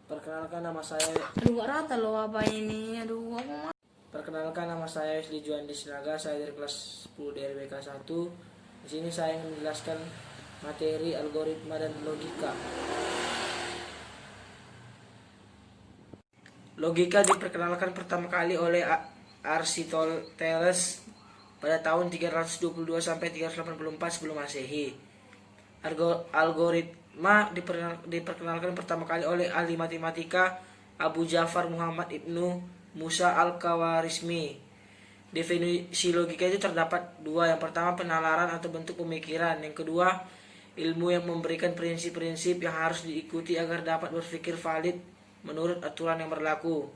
Perkenalkan nama saya. Aduh, gak rata loh apa ini. Aduh, aku mau. Perkenalkan nama saya Yusli Juandi Sinaga. Saya dari kelas 10 DRBK 1. Di sini saya ingin menjelaskan materi algoritma dan logika. Logika diperkenalkan pertama kali oleh Aristoteles pada tahun 322 sampai 384 sebelum Masehi. Algoritma diperkenalkan pertama kali oleh ahli matematika Abu Ja'far Muhammad ibnu Musa al-Khawarizmi. Definisi logika itu terdapat dua. Yang pertama, penalaran atau bentuk pemikiran. Yang kedua, ilmu yang memberikan prinsip-prinsip yang harus diikuti agar dapat berpikir valid menurut aturan yang berlaku.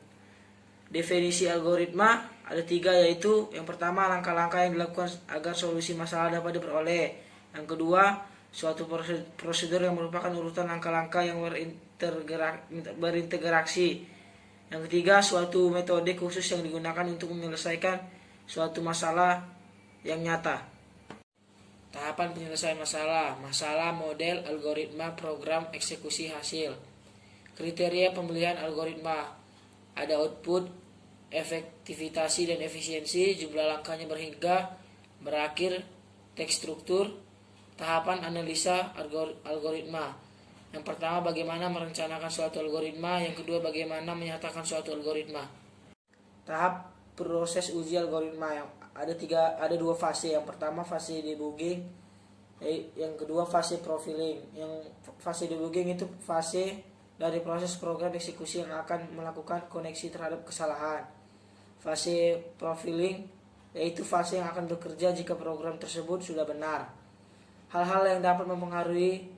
Definisi algoritma ada tiga, yaitu yang pertama, langkah-langkah yang dilakukan agar solusi masalah dapat diperoleh. Yang kedua, suatu prosedur yang merupakan urutan langkah-langkah yang berintegrasi. Yang ketiga, suatu metode khusus yang digunakan untuk menyelesaikan suatu masalah yang nyata. Tahapan penyelesaian masalah. Masalah, model, algoritma, program, eksekusi, hasil. Kriteria pemilihan algoritma. Ada output, efektivitas dan efisiensi, jumlah langkahnya berhingga berakhir, teks struktur. Tahapan analisa algoritma. Yang pertama, bagaimana merencanakan suatu algoritma. Yang kedua, bagaimana menyatakan suatu algoritma. Tahap proses uji algoritma yang ada dua fase. Yang pertama, fase debugging. Yang kedua, fase profiling. Yang fase debugging itu fase dari proses program eksekusi yang akan melakukan koneksi terhadap kesalahan. Fase profiling yaitu fase yang akan bekerja jika program tersebut sudah benar. Hal-hal yang dapat mempengaruhi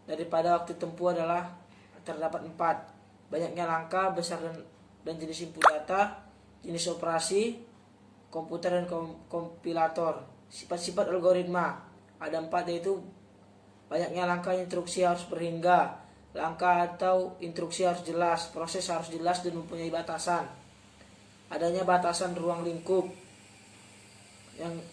daripada waktu tempuh adalah terdapat 4. Banyaknya langkah, besar dan jenis input data, jenis operasi, komputer dan kompilator. Sifat-sifat algoritma ada 4, yaitu banyaknya langkah, instruksi harus berhingga, langkah atau instruksi harus jelas, proses harus jelas dan mempunyai batasan. Adanya batasan ruang lingkup. Yang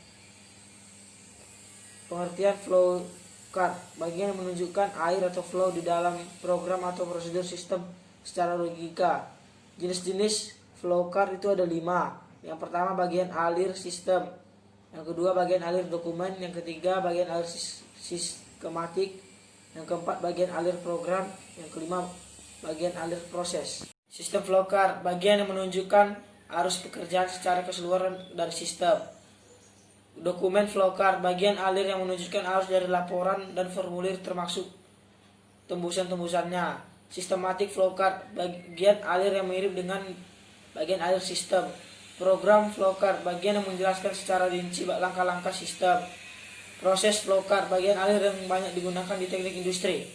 pengertian flow chart, bagian yang menunjukkan air atau flow di dalam program atau prosedur sistem secara logika. Jenis-jenis flow chart itu ada 5. Yang pertama, bagian alir sistem. Yang kedua, bagian alir dokumen. Yang ketiga, bagian alir sistematik. Yang keempat, bagian alir program. Yang kelima, bagian alir proses. Sistem flow chart, bagian yang menunjukkan arus pekerjaan secara keseluruhan dari sistem. Dokumen flow chart, bagian alir yang menunjukkan arus dari laporan dan formulir termasuk tembusan-tembusannya. Sistematik flow chart, bagian alir yang mirip dengan bagian alir sistem. Program flow chart, bagian yang menjelaskan secara rinci langkah-langkah sistem. Proses flow chart, bagian alir yang banyak digunakan di teknik industri.